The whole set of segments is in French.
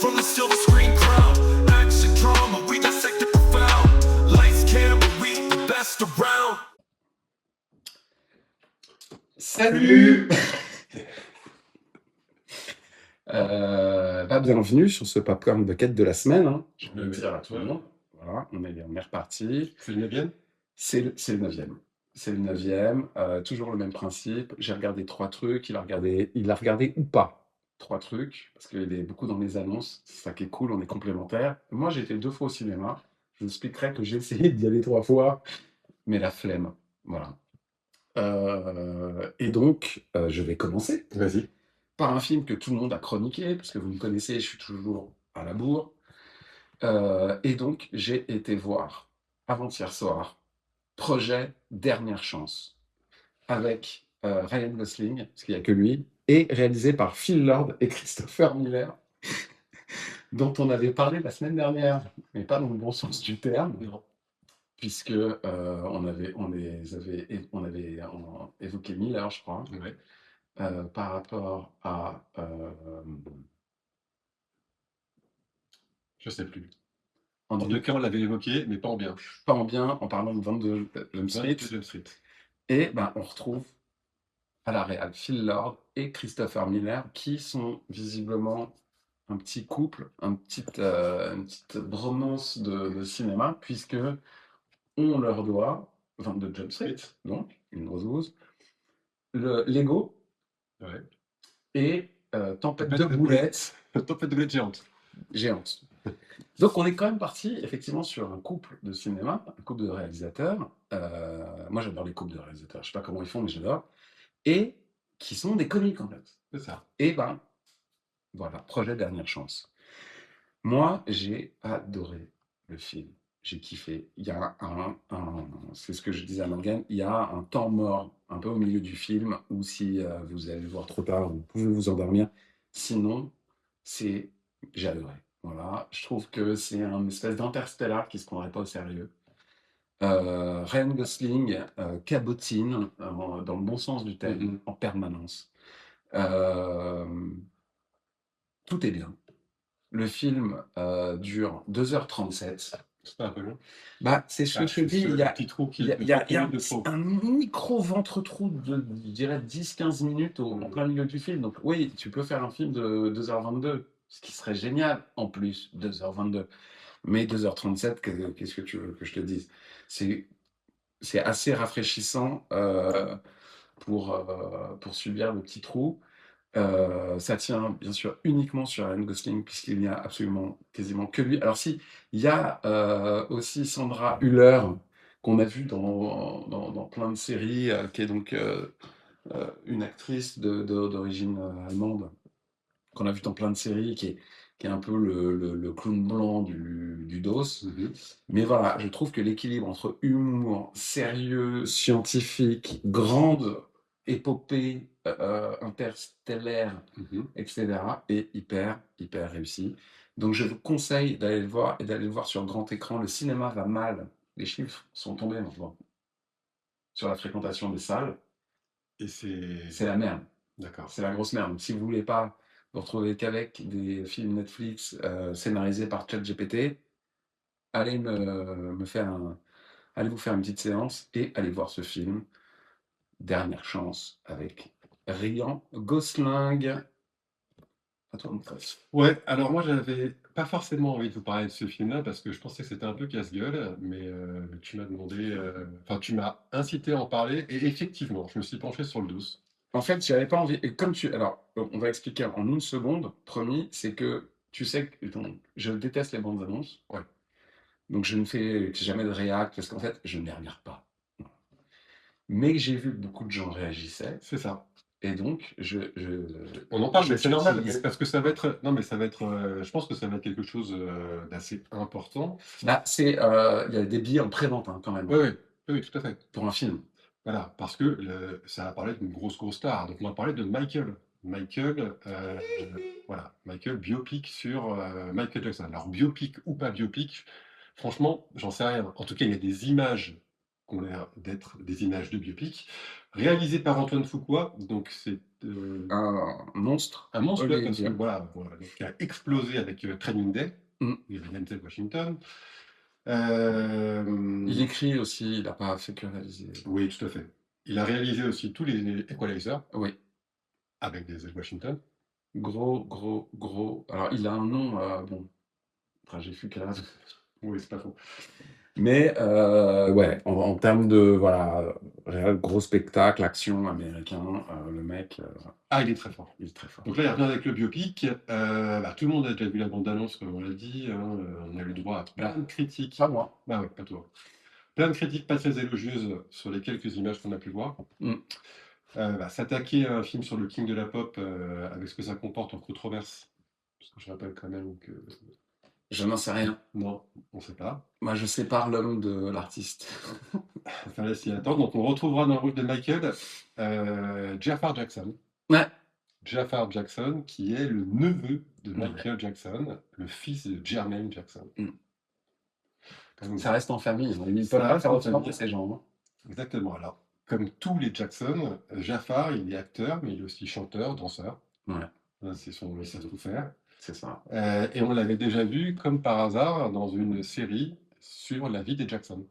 From the silver screen crown, action drama, we dissect it profound. Lights, camera, we the best around. Salut! Bienvenue sur ce popcorn de quête de la semaine, hein. Je veux Oui, dire à tout le ouais. monde. Voilà, on est reparti. C'est le 9e? C'est le 9e. C'est le 9e, toujours le même principe. J'ai regardé 3 trucs, il a regardé ou pas 3 trucs, parce qu'il est beaucoup dans les annonces, c'est ça qui est cool, on est complémentaires. Moi, j'ai été 2 fois au cinéma. Je vous expliquerai que j'ai essayé d'y aller 3 fois, mais la flemme, voilà. Et donc, je vais commencer Vas-y. par un film que tout le monde a chroniqué, parce que vous me connaissez, je suis toujours à la bourre. Et donc, j'ai été voir, avant-hier soir, Projet Dernière Chance, avec Ryan Gosling, parce qu'il n'y a que lui, et réalisé par Phil Lord et Christopher Miller, dont on avait parlé la semaine dernière, mais pas dans le bon sens du terme, Non. puisque on avait évoqué Miller, je crois, Ouais. par rapport à Je sais plus. en En tout cas, on l'avait évoqué, mais pas en bien. pas en bien, en parlant de 22 Jump Street. 22 Jump Street. Et ben, on retrouve à la réal Phil Lord et Christopher Miller, qui sont visiblement un petit couple, une petite bromance de cinéma, puisque on leur doit 22 Jump Street, donc une rose, le Lego Ouais. et Tempête de boulettes Tempête de boulettes géantes. géantes. Donc on est quand même parti effectivement sur un couple de cinéma, un couple de réalisateurs. Moi j'adore les couples de réalisateurs, je sais pas comment ils font, mais j'adore. Et qui sont des comiques en fait. C'est ça. Et ben voilà, Projet Dernière Chance. Moi j'ai adoré le film, j'ai kiffé. Il y a c'est ce que je disais à Morgane, il y a un temps mort un peu au milieu du film où si vous allez le voir trop tard, vous pouvez vous endormir. Sinon, j'ai adoré. Voilà, je trouve que c'est un espèce d'interstellar qui se prendrait pas au sérieux. Ryan Gosling cabotine dans le bon sens du terme en permanence. Tout est bien. Le film dure 2h37. C'est pas un peu long? Bah, c'est ce que je te dis, il y a, petit trou qui il y a, il y a- il y a de trop. un micro ventre-trou de, je dirais, 10-15 minutes en plein milieu du film. Donc oui, tu peux faire un film de 2h22, ce qui serait génial en plus, 2h22. Mais 2h37, qu'est-ce que tu veux que je te dise? C'est assez rafraîchissant pour subir le petit trou. Ça tient bien sûr uniquement sur Ryan Gosling, puisqu'il n'y a absolument quasiment que lui. Alors si, il y a aussi Sandra Hüller, qu'on a vu dans plein de séries, qui est donc une actrice d'origine allemande, qu'on a vu dans plein de séries, qui est un peu le clown blanc du dos. Mais voilà, je trouve que l'équilibre entre humour, sérieux, scientifique, grande épopée interstellaire, etc., est hyper, hyper réussi. Donc je vous conseille d'aller le voir et d'aller le voir sur grand écran. Le cinéma va mal. Les chiffres sont tombés maintenant sur la fréquentation des salles. Et C'est la merde. D'accord. C'est la grosse merde. Donc, si vous voulez pas vous retrouver qu'avec des films Netflix scénarisés par ChatGPT, allez allez vous faire une petite séance et allez voir ce film Dernière Chance avec Ryan Gosling. À toi, mon frère. Ouais, alors moi j'avais pas forcément envie de vous parler de ce film-là parce que je pensais que c'était un peu casse-gueule, mais tu m'as demandé, enfin tu m'as incité à en parler et effectivement, je me suis penché sur le dos. En fait, j'avais pas envie. Et comme tu. Alors, on va expliquer en une seconde. Promis, c'est que tu sais que je déteste les bandes annonces. Ouais. Donc, je ne fais jamais de réact parce qu'en fait, je ne les regarde pas. Mais j'ai vu que beaucoup de gens réagissaient. C'est ça. Et donc, On en parle, je mais c'est normal, t'utilise. parce que ça va être. Non, mais ça va être. Je pense que ça va être quelque chose d'assez important. Là, il y a des billets en pré-vente quand même, Oui, oui, tout à fait. pour un film. Voilà, parce que ça va parler d'une grosse star. Donc, on va parler de Michael. Michael, voilà, Michael, biopic sur Michael Jackson. Alors, biopic ou pas biopic, franchement, j'en sais rien. En tout cas, il y a des images qui ont l'air d'être des images de biopic, réalisé par Antoine Fuqua, donc c'est, Un monstre un monstre, ouais, parce que hollywoodien. voilà, donc qui a explosé avec, Training Day, Mmh. où il y avait Denzel Washington. Il Hem, écrit aussi, il a pas fait que réaliser. oui, tout à fait. Il a réalisé aussi tous les Equalizer Oui, avec Denzel Washington. gros alors il a un nom, bon, enfin j'ai vu qu'elle a Oui, c'est pas faux. mais ouais, en termes de voilà, réal gros spectacle, action américain, le mec, Ah, il est très fort. il est très fort. Donc là, il revient avec le biopic. Bah, tout le monde a déjà vu la bande-annonce, comme on l'a dit, hein, on a eu le droit à plein de critiques. Pas moi. Bah ouais, pas toi. Plein de critiques pas très élogieuses sur les quelques images qu'on a pu voir. Mmh. Bah, s'attaquer à un film sur le king de la pop, avec ce que ça comporte en controverse, parce que je rappelle quand même que Je n'en sais rien. non, on sait pas. Moi, je sépare l'homme de l'artiste. Il fallait s'y attendre. Donc on retrouvera dans le rôle de Michael, Jafar Jackson. Ouais. Jafar Jackson, qui est le neveu de Ouais. Michael Jackson, le fils de Jermaine Jackson. Mmh. Donc, Ça reste en famille, hein. Ils Ça peuvent pas reste faire en autrement famille. ces gens, hein. Exactement. Alors, comme tous les Jackson, Jafar, il est acteur, mais il est aussi chanteur, danseur. Ouais, C'est il sait tout faire. c'est ça. Et on l'avait déjà vu, comme par hasard, dans une série sur la vie des Jackson.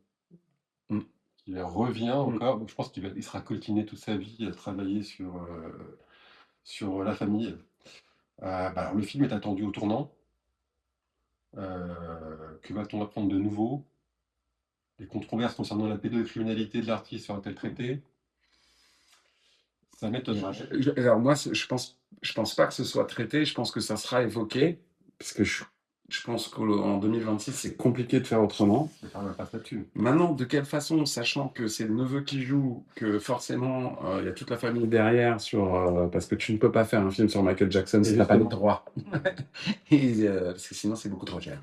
Mmh. Il revient Mmh. encore, donc je pense il sera coltiné toute sa vie à travailler sur la famille. Bah, alors le film est attendu au tournant. Que va-t-on apprendre de nouveau? Les controverses concernant la pédocriminalité de l'artiste seront-elles traitées? Ça m'étonnerait. Alors moi, je pense pas que ce soit traité, je pense que ça sera évoqué, parce que je pense qu'en 2026, c'est compliqué de faire autrement. C'est pas là-dessus. Maintenant, de quelle façon, sachant que c'est le neveu qui joue, que forcément, il y a toute la famille derrière parce que tu ne peux pas faire un film sur Michael Jackson si tu pas les Justement. droits. Et parce que sinon, c'est beaucoup trop cher.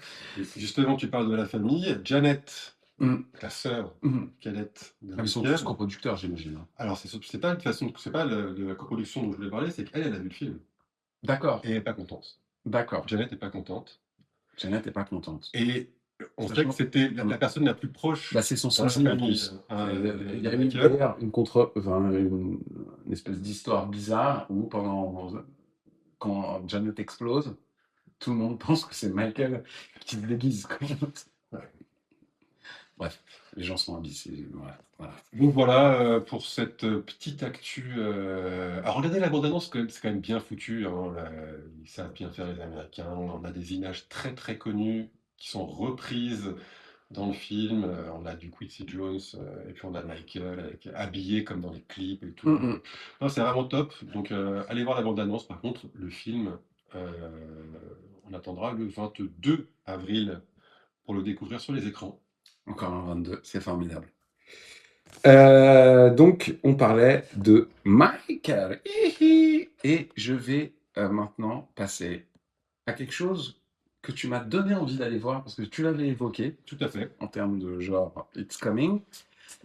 Justement, tu parles de la famille. Janet, Mmh. la sœur Mmh. cadette de Ah, ils sont Michael. tous coproducteurs, j'imagine, hein. Alors c'est pas de façon c'est pas de la coproduction dont je voulais parler, c'est qu'elle, elle a vu le film D'accord, et elle est pas contente. d'accord. Janet est pas contente Janet est pas contente. et on sait Sachant que c'était la personne la plus proche bah, c'est son dans la sosie en famille, plus. Il y a de eu Michael. d'ailleurs une espèce d'histoire bizarre où quand Janet explose, tout le monde pense que c'est Michael qui se déguise, quoi. Ouais. Bref, les gens sont imbéciles, voilà. Donc voilà, pour cette, petite actu, alors regardez la bande annonce, c'est quand même bien foutu, hein, ils savent bien faire les Américains. On a des images très, très connues qui sont reprises dans le film, on a du Quincy Jones, et puis on a Michael habillé comme dans les clips et tout. Mmh mh. Non, c'est vraiment top, donc allez voir la bande annonce. Par contre, le film, on attendra le 22 avril pour le découvrir sur les écrans. Encore un 22, c'est formidable. Donc on parlait de Michael. Hihi. Et je vais, maintenant passer à quelque chose que tu m'as donné envie d'aller voir parce que tu l'avais évoqué Tout à fait. en termes de genre It's Coming.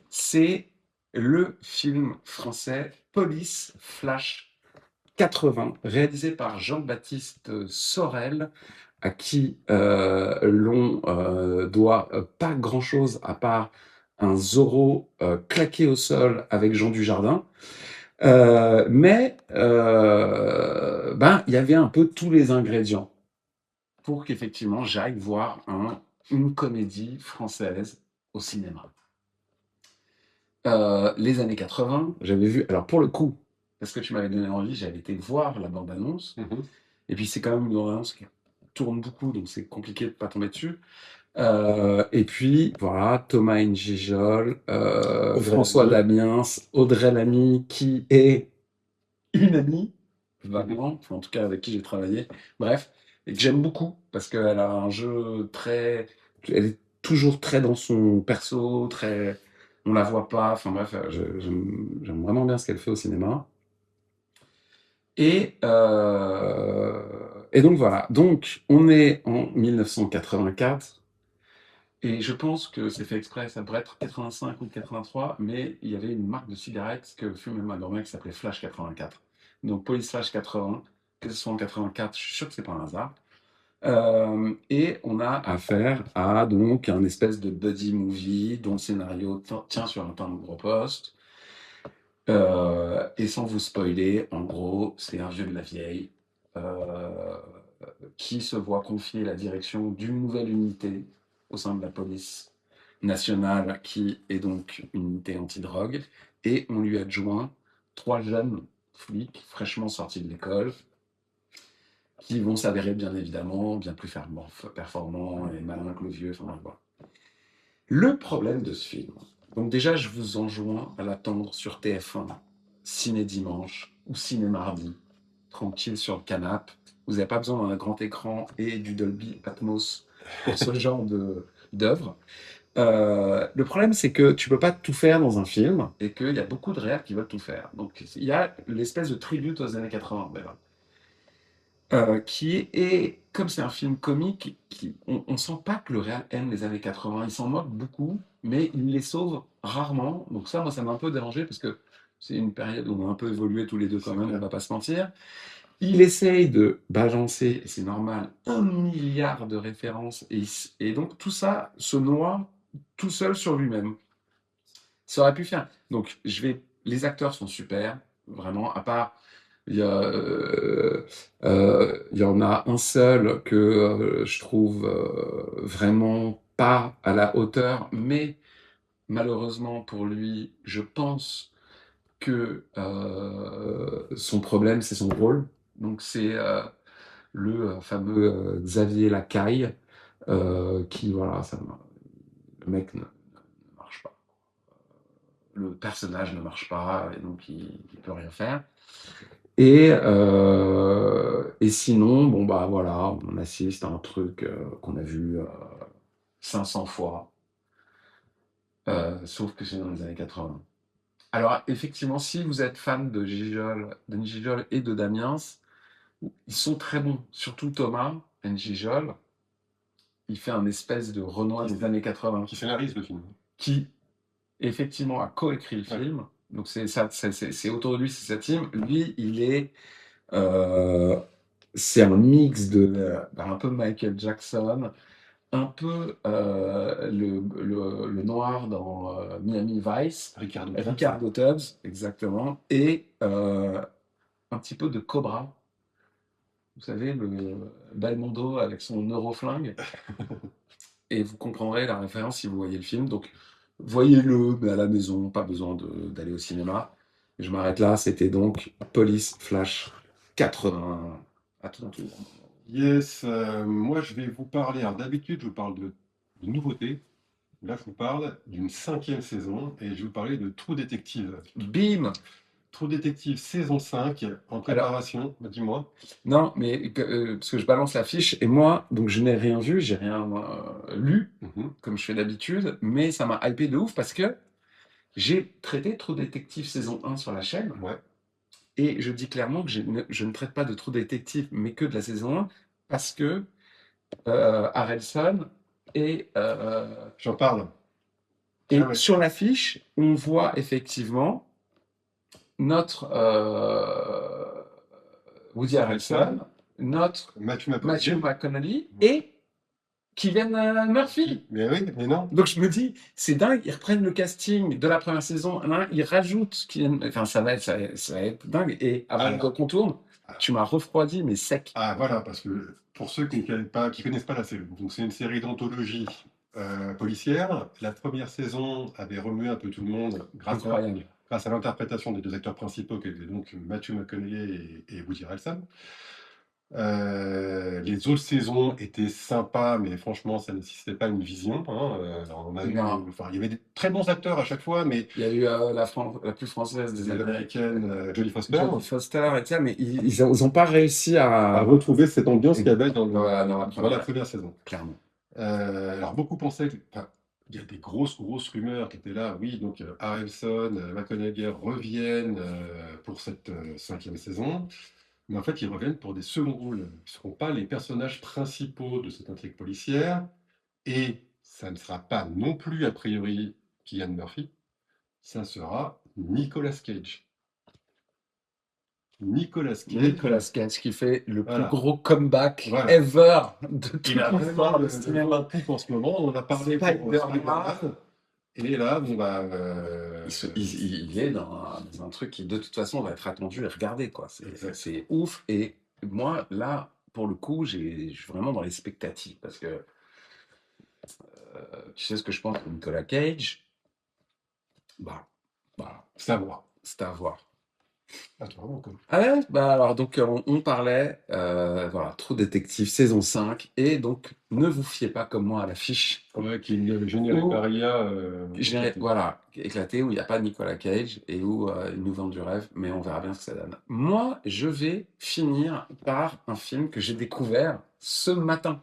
C'est le film français Police Flash 80, réalisé par Jean-Baptiste Sorel, à qui l'on doit pas grand-chose à part un Zorro claqué au sol avec Jean Dujardin. Mais ben, il y avait un peu tous les ingrédients pour qu'effectivement j'aille voir une comédie française au cinéma. Les années 80, j'avais vu, alors pour le coup, parce que tu m'avais donné envie, j'avais été voir la bande-annonce, Mmh. et puis c'est quand même une bande-annonce qui tourne beaucoup, donc c'est compliqué de pas tomber dessus. Et puis voilà, Thomas N'Gijol, François Lamy. Damiens, Audrey Lamy, qui est une amie, vaguement, enfin, en tout cas avec qui j'ai travaillé, bref, et que j'aime beaucoup, parce qu'elle a un jeu très... Elle est toujours très dans son perso, très... On la voit pas, enfin bref, j'aime vraiment bien ce qu'elle fait au cinéma. Et donc voilà, donc on est en 1984, et je pense que c'est fait exprès, ça pourrait être 85 ou 83, mais il y avait une marque de cigarettes que fumait ma grand-mère qui s'appelait Flash 84. Donc Police Flash 80, que ce soit en 84, je suis sûr que c'est pas un hasard. Et on a affaire à donc un espèce de buddy movie dont le scénario tient sur un timbre poste. Et sans vous spoiler, en gros, c'est un vieux de la vieille euh, qui se voit confier la direction d'une nouvelle unité au sein de la police nationale, qui est donc une unité antidrogue, et on lui adjoint 3 jeunes flics fraîchement sortis de l'école, qui vont s'avérer bien évidemment bien plus performants et malins que le vieux. Enfin, voilà. Le problème de ce film, donc déjà je vous enjoins à l'attendre sur TF1, Ciné Dimanche ou Ciné Mardi, tranquille sur le canapé. Vous n'avez pas besoin d'un grand écran et du Dolby Atmos pour ce genre d'œuvre. Le problème, c'est que tu peux pas tout faire dans un film et qu'il y a beaucoup de réals qui veulent tout faire. Donc il y a l'espèce de tribute aux années 80. Ben, qui est, comme c'est un film comique, on sent pas que le réal aime les années 80. Il s'en moque beaucoup, mais il les sauve rarement. Donc ça, moi, ça m'a un peu dérangé parce que c'est une période où on a un peu évolué tous les deux quand C'est même, on clair. va pas se mentir. Il essaye de balancer, et c'est normal, 1 milliard de références, et donc tout ça se noie tout seul sur lui-même. Ça aurait pu faire. Donc, les acteurs sont super, vraiment, à part, il y en a un seul que je trouve vraiment pas à la hauteur, mais malheureusement pour lui, je pense que son problème, c'est son rôle. Donc, c'est le fameux Xavier Lacaille, qui, voilà, le mec ne marche pas. Le personnage ne marche pas, et donc il peut rien faire. Et sinon, bon bah voilà, on assiste à un truc qu'on a vu 500 fois, sauf que c'est dans les années 80. Alors effectivement, si vous êtes fan de Denis Gijol et de Damiens, ils sont très bons, surtout Thomas Njijol. Il fait un espèce de Renoir des années 80 Qui scénarise le film. qui effectivement a coécrit le Ouais. film. Donc c'est autour de lui, c'est sa team. Lui, euh, c'est un mix de un peu Michael Jackson, un peu le noir dans Miami Vice, Ricardo Tubbs. Ricardo Tubbs, exactement, et un petit peu de Cobra. Vous savez, le Belmondo avec son neuroflingue. Et vous comprendrez la référence si vous voyez le film. Donc, voyez-le, mais à la maison, pas besoin d'aller au cinéma. Je m'arrête là, c'était donc Police Flash 80. À ton tour. Yes, moi je vais vous parler. Alors d'habitude, je vous parle de nouveautés. Là, je vous parle d'une 5e saison et je vais vous parler de True Detective. Bim! True Detective saison 5 en préparation. Bah, dis-moi. Non, mais parce que je balance la fiche et moi, donc je n'ai rien vu, j'ai rien lu, Mhm. comme je fais d'habitude, mais ça m'a hypé de ouf parce que j'ai traité True Detective saison 1 sur la chaîne. Ouais. Et je dis clairement que je ne traite pas de True Detective, mais que de la saison 1, parce que Harrelson et, J'en parle. et Ah ouais. sur l'affiche, on voit effectivement notre Woody Harrelson, notre Matthew Matthew McConaughey. McConaughey et Cillian Murphy. Mais oui, mais non. Donc je me dis, c'est dingue, ils reprennent le casting de la première saison, hein, ils rajoutent enfin ça va être dingue. Et avant qu'on tourne, tu m'as refroidi, mais sec. Ah voilà, parce que pour ceux qui ne connaissent pas la série, donc c'est une série d'anthologie policière. La première saison avait remué un peu tout le monde Incroyable. grâce à l'interprétation des 2 acteurs principaux, qui étaient donc Matthew McConaughey et Woody Harrelson. Les autres saisons étaient sympas, mais franchement, ça ne nécessitait pas une vision, hein. On a eu, Non. enfin, il y avait des très bons acteurs à chaque fois, mais Il y a eu la plus française des des Américaines, Jodie Foster, Jodie Foster et ça, mais ils ont pas réussi à à retrouver cette ambiance qu'il y avait dans Voilà, dans la première, première saison. clairement. Alors beaucoup pensaient que, enfin, il y a des grosses rumeurs qui étaient là. Oui, donc Harrelson, McConaughey reviennent pour cette 5e saison. Mais en fait, ils reviennent pour des seconds rôles. Ils ne seront pas les personnages principaux de cette intrigue policière. Et ça ne sera pas non plus, a priori, Cillian Murphy. Ça sera Nicolas Cage. Nicolas Cage. Nicolas Cage qui fait le plus Voilà. gros comeback Voilà. ever de toute Il a vraiment l'histoire du le cinéma. vent en poupe en ce moment. On en a parlé pour Spider-Man. Spider-Man. Et là, bon, bah, Il est dans un truc qui, de toute façon, va être attendu et regardé, quoi. exact. C'est ouf. Et moi, là, pour le coup, je suis vraiment dans les spectatives parce que tu sais ce que je pense de Nicolas Cage? Bah, bah, C'est à voir. c'est à voir. Ah, toi, vraiment, quoi. Ah ouais, bah alors donc on parlait, voilà, True Detective saison 5 et donc ne vous fiez pas comme moi à l'affiche Ouais, qui est généré où par IA. Éclaté. voilà, éclaté, où il n'y a pas Nicolas Cage et où ils nous vendent du rêve, mais on verra bien ce que ça donne. Moi, je vais finir par un film que j'ai découvert ce matin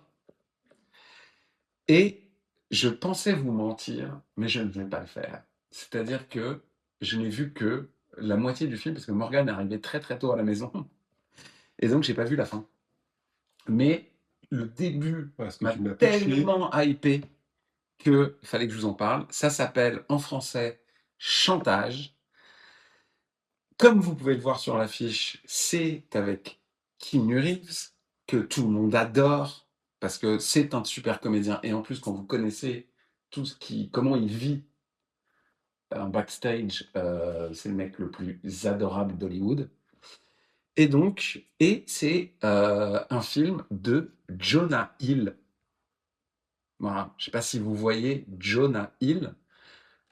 et je pensais vous mentir, mais je ne vais pas le faire. C'est-à-dire que je n'ai vu que la moitié du film parce que Morgane est arrivée très très tôt à la maison et donc j'ai pas vu la fin. Mais le début Parce que m'a tu m'as pitché. tellement hypé qu'il fallait que je vous en parle. Ça s'appelle en français Chantage. Comme vous pouvez le voir sur l'affiche, c'est avec Keanu Reeves, que tout le monde adore, parce que c'est un super comédien. Et en plus, quand vous connaissez comment il vit un backstage, c'est le mec le plus adorable d'Hollywood. Et c'est un film de Jonah Hill. Voilà, je ne sais pas si vous voyez Jonah Hill,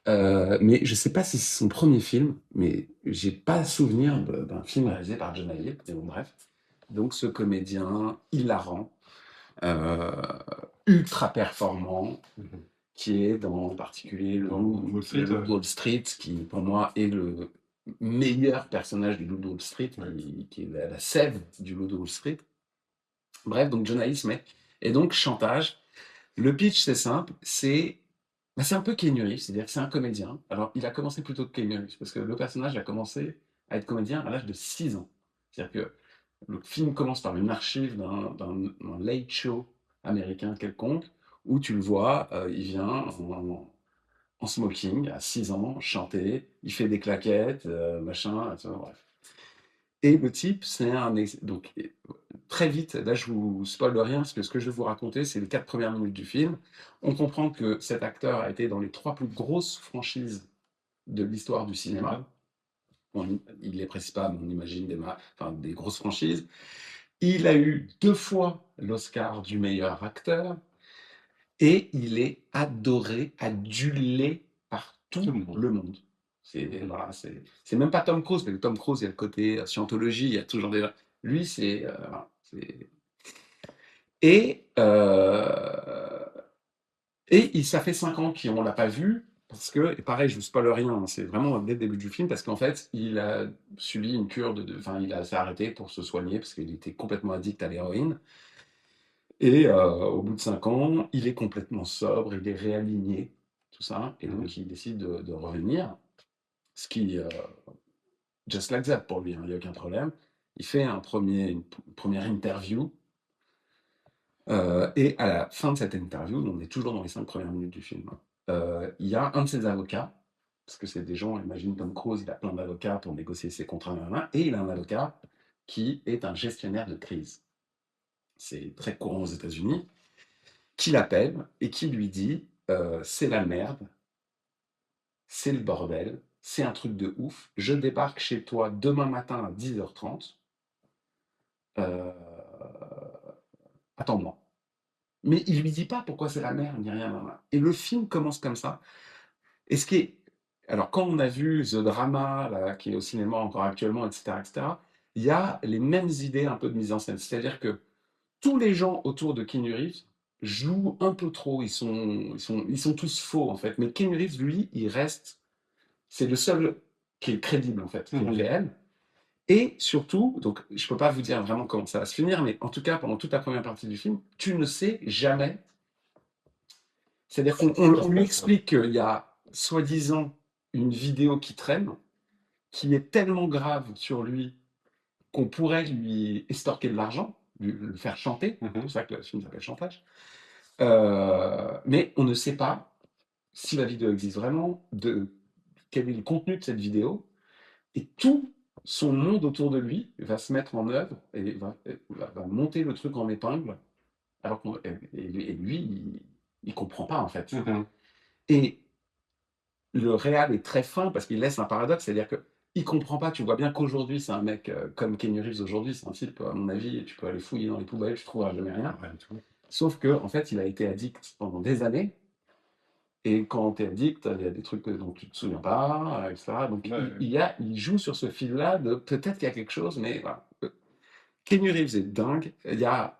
mais je ne sais pas si c'est son premier film, mais j'ai pas souvenir d'un film réalisé par Jonah Hill. Mais bon, bref. Donc ce comédien hilarant, euh, ultra performant, Mhm. qui est dans en particulier Dans Wall Street, le Loup de Wall Street, qui pour moi est le meilleur personnage du Loup de Wall Street, Ouais. qui est la sève du Loup de Wall Street. Bref, donc Jonah Hill se met. Et donc Chantage. Le pitch, c'est simple, c'est un peu Keanu Reeves, c'est-à-dire que c'est un comédien. Alors, il a commencé plutôt que Keanu Reeves, parce que le personnage a commencé à être comédien à l'âge de 6 ans. C'est-à-dire que le film commence par une archive d'un late show américain quelconque, où tu le vois, il vient en smoking, à 6 ans, chanter, il fait des claquettes, machin, etc., bref. Et le type, donc très vite, là je vous spoil rien, parce que ce que je vais vous raconter, c'est les 4 premières minutes du film. On comprend que cet acteur a été dans les 3 plus grosses franchises de l'histoire du cinéma. Il ne les précise pas, mais on imagine des grosses franchises. Il a eu 2 fois l'Oscar du meilleur acteur, et il est adoré, adulé par tout le monde. Voilà, c'est même pas Tom Cruise, parce que Tom Cruise, il y a le côté scientologie, il y a toujours des... Lui, voilà, Et, ça fait 5 ans qu'on ne l'a pas vu, parce que, et pareil, je vous spoil rien, hein, c'est vraiment dès le début du film, parce qu'en fait, il a subi une cure enfin, s'est arrêté pour se soigner, parce qu'il était complètement addict à l'héroïne. Et au bout de 5 ans, il est complètement sobre, il est réaligné, tout ça, et donc il décide de revenir, ce qui, just like that pour lui, hein, il n'y a aucun problème. Il fait une première interview, et à la fin de cette interview, on est toujours dans les 5 premières minutes du film, il y a un de ses avocats, parce que c'est des gens, imagine Tom Cruise, il a plein d'avocats pour négocier ses contrats, et il a un avocat qui est un gestionnaire de crise. C'est très courant aux États-Unis, qui l'appelle et qui lui dit c'est la merde, c'est le bordel, c'est un truc de ouf, je débarque chez toi demain matin à 10h30, attends-moi. Mais il lui dit pas pourquoi c'est la merde, ni rien. Et le film commence comme ça. Et ce qui est... Alors, quand on a vu The Drama, là, qui est au cinéma encore actuellement, etc., il y a les mêmes idées un peu de mise en scène. C'est-à-dire que tous les gens autour de Keanu Reeves jouent un peu trop. Ils sont tous faux, en fait. Mais Keanu Reeves, lui, il reste... C'est le seul qui est crédible, en fait, qui est réel. Et surtout, donc je ne peux pas vous dire vraiment comment ça va se finir, mais en tout cas, pendant toute la première partie du film, tu ne sais jamais. C'est-à-dire qu'on lui explique qu'il y a soi-disant une vidéo qui traîne, qui est tellement grave sur lui qu'on pourrait lui estorquer de l'argent, le faire chanter. C'est pour ça que le film s'appelle Chantage. Mais on ne sait pas si la vidéo existe vraiment, quel est le contenu de cette vidéo. Et tout son monde autour de lui va se mettre en œuvre et va monter le truc en épingle, alors et lui, il comprend pas, en fait. Mhm. Et le réal est très fin parce qu'il laisse un paradoxe, c'est-à-dire que il comprend pas. Tu vois bien qu'aujourd'hui, c'est un mec comme Keanu Reeves aujourd'hui, c'est un type, à mon avis, tu peux aller fouiller dans les poubelles, tu trouveras jamais rien. Rien du tout. Sauf que, en fait, il a été addict pendant des années. Et quand tu es addict, il y a des trucs dont tu te souviens pas, etc. Donc, Ouais, il joue sur ce fil-là de peut-être qu'il y a quelque chose, mais voilà. Keanu Reeves est dingue. Il y a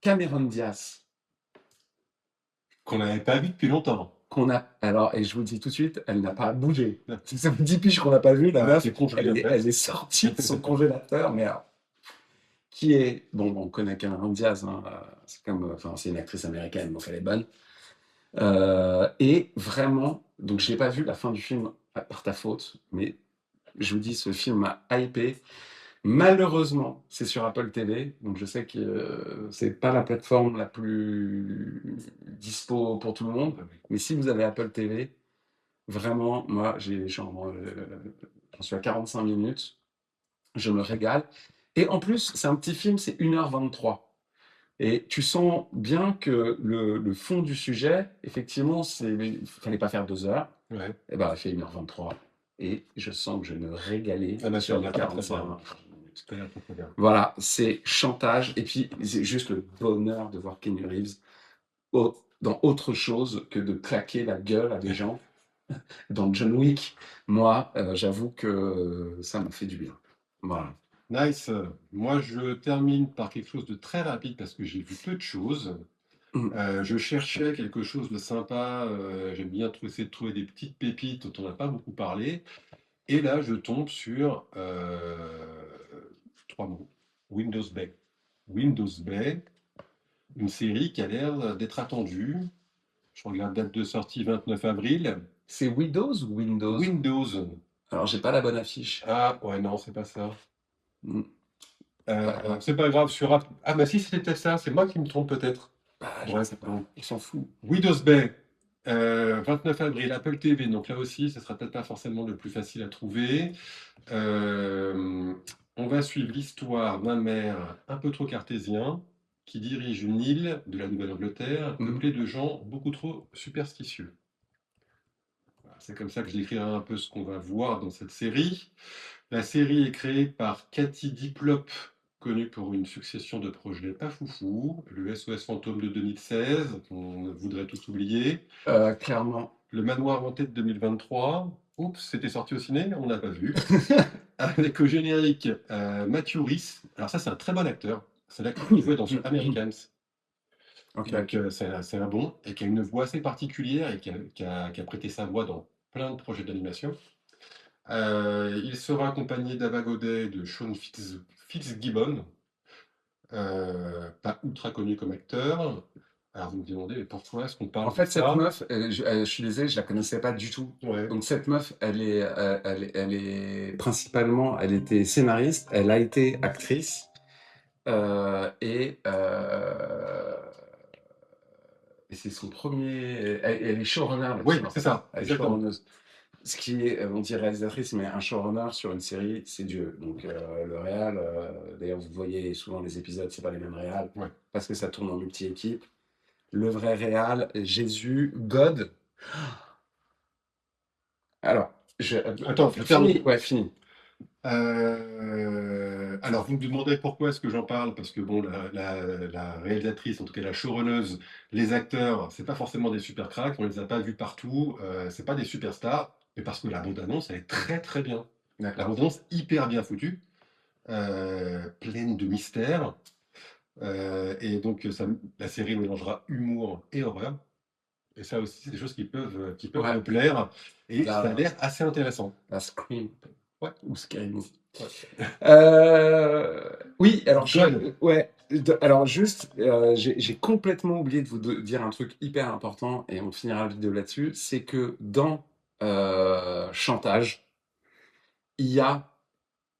Cameron Diaz, qu'on n'avait pas vu depuis longtemps. qu'on a. Alors, et je vous le dis tout de suite, elle n'a pas bougé. Ça fait 10 piges qu'on n'a pas vu, la Ah, meuf. c'est congelé, en fait. Elle est sortie de son congélateur, mais alors, qui est. Bon, on connaît Cameron Diaz, hein, c'est comme. Enfin, c'est une actrice américaine, donc elle est bonne. Et vraiment, donc je n'ai pas vu la fin du film par ta faute, mais je vous dis, ce film m'a hypé. Malheureusement, c'est sur Apple TV, donc je sais que c'est pas la plateforme la plus dispo pour tout le monde, mais si vous avez Apple TV, vraiment, moi, j'en suis à 45 minutes, je me régale. Et en plus, c'est un petit film, c'est 1h23. Et tu sens bien que le fond du sujet, effectivement, il fallait pas faire 2 heures. Ouais. Et ben, il fait 1h23. Et je sens que je me régalais Ah bah, sur ça a les l'air très, très 45 bien. minutes. Ça a l'air très, très bien. Voilà, c'est chantage. Et puis, c'est juste le bonheur de voir Keanu Reeves dans autre chose que de claquer la gueule à des gens. Dans John Wick, moi, j'avoue que ça m'a fait du bien. Voilà. Nice. Moi, je termine par quelque chose de très rapide parce que j'ai vu peu de choses. Je cherchais quelque chose de sympa. J'aime bien essayer de trouver des petites pépites dont on n'a pas beaucoup parlé. Et là, je tombe sur 3 mots. Windows Bay. Windows Bay, une série qui a l'air d'être attendue. Je regarde date de sortie 29 avril. C'est Windows ou Windows? Windows. Alors, j'ai pas la bonne affiche. Ah, ouais, non, c'est pas ça. Mm. C'est pas grave. Ah, bah si, c'était peut-être ça. C'est moi qui me trompe peut-être. Bah, je Ouais, sais pas. On s'en fout. Windows Bay, 29 avril, Apple TV. Donc là aussi, ce sera peut-être pas forcément le plus facile à trouver. On va suivre l'histoire d'un maire un peu trop cartésien qui dirige une île de la Nouvelle-Angleterre peuplée de gens beaucoup trop superstitieux. Voilà, c'est comme ça que je décrirai un peu ce qu'on va voir dans cette série. La série est créée par Cathy Diplop, connue pour une succession de projets pas foufou, le SOS Fantôme de 2016, qu'on voudrait tous oublier, Clairement. le Manoir hanté de 2023. Oups, c'était sorti au ciné, on n'a pas vu. Avec au générique Matthew Rhys. Alors ça, c'est un très bon acteur. C'est l'acteur qui jouait dans The Americans. Ok. Donc c'est un bon, et qui a une voix assez particulière et qui a prêté sa voix dans plein de projets d'animation. Il sera accompagné d'Ava Gaudet et de Sean Fitzgibbon, pas ultra connu comme acteur. Alors vous me demandez, mais pourquoi est-ce qu'on parle En fait, de cette ça? meuf, je suis désolé, je la connaissais pas du tout. Ouais. Donc cette meuf, elle est principalement, elle était scénariste, elle a été actrice et c'est son premier. Elle est showrunner là-dessus. Oui, en c'est fait. ça, Elle est exactement. showrunneuse. Ce qui est, on dit réalisatrice, mais un showrunner sur une série, c'est Dieu. Donc le réal, d'ailleurs vous voyez souvent les épisodes, c'est pas les mêmes réals, Ouais. parce que ça tourne en multi-équipe. Le vrai réal, Jésus, God. Alors, Attends, je termine. fini. Ouais, fini. Alors, vous me demandez pourquoi est-ce que j'en parle? Parce que bon, la réalisatrice, en tout cas la showrunneuse, les acteurs, c'est pas forcément des super cracks, on les a pas vus partout, c'est pas des superstars, mais parce que la bande-annonce, elle est très très bien. La D'accord. bande-annonce hyper bien foutue, pleine de mystères, et donc la série mélangera humour et horreur. Et ça aussi, c'est des choses qui peuvent Ouais. me plaire, et La- ça a l'air assez intéressant. La Scream. Ouais. Ou Scary Movie. Ouais. Oui, alors, God. alors juste, j'ai complètement oublié de vous dire un truc hyper important et on finira la vidéo là-dessus. C'est que dans Chantage, il y a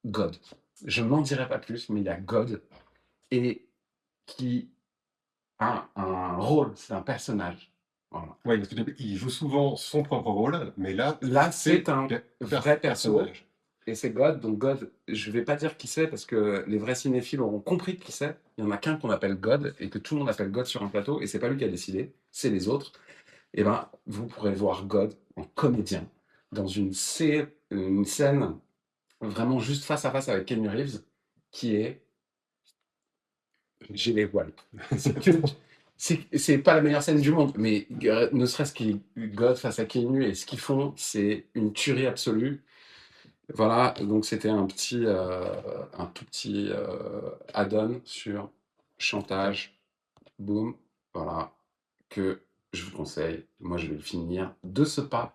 God. Je n'en dirai pas plus, mais il y a God et qui a un rôle, c'est un personnage. Voilà. Oui, parce qu'il joue souvent son propre rôle, mais là, Là, c'est un vrai perso. et c'est God. Donc God, je vais pas dire qui c'est parce que les vrais cinéphiles auront compris qui c'est. Il y en a qu'un qu'on appelle God et que tout le monde appelle God sur un plateau et c'est pas lui qui a décidé, c'est les autres. Et ben, vous pourrez voir God en comédien dans une scène vraiment juste face à face avec Kenny Reeves qui est j'ai les voiles. C'est que- c'est pas la meilleure scène du monde, mais ne serait-ce qu'il God face à Kenny et ce qu'ils font, c'est une tuerie absolue. Voilà, donc c'était un tout petit add-on sur chantage, boom, voilà, que je vous conseille. Moi, je vais le finir de ce pas.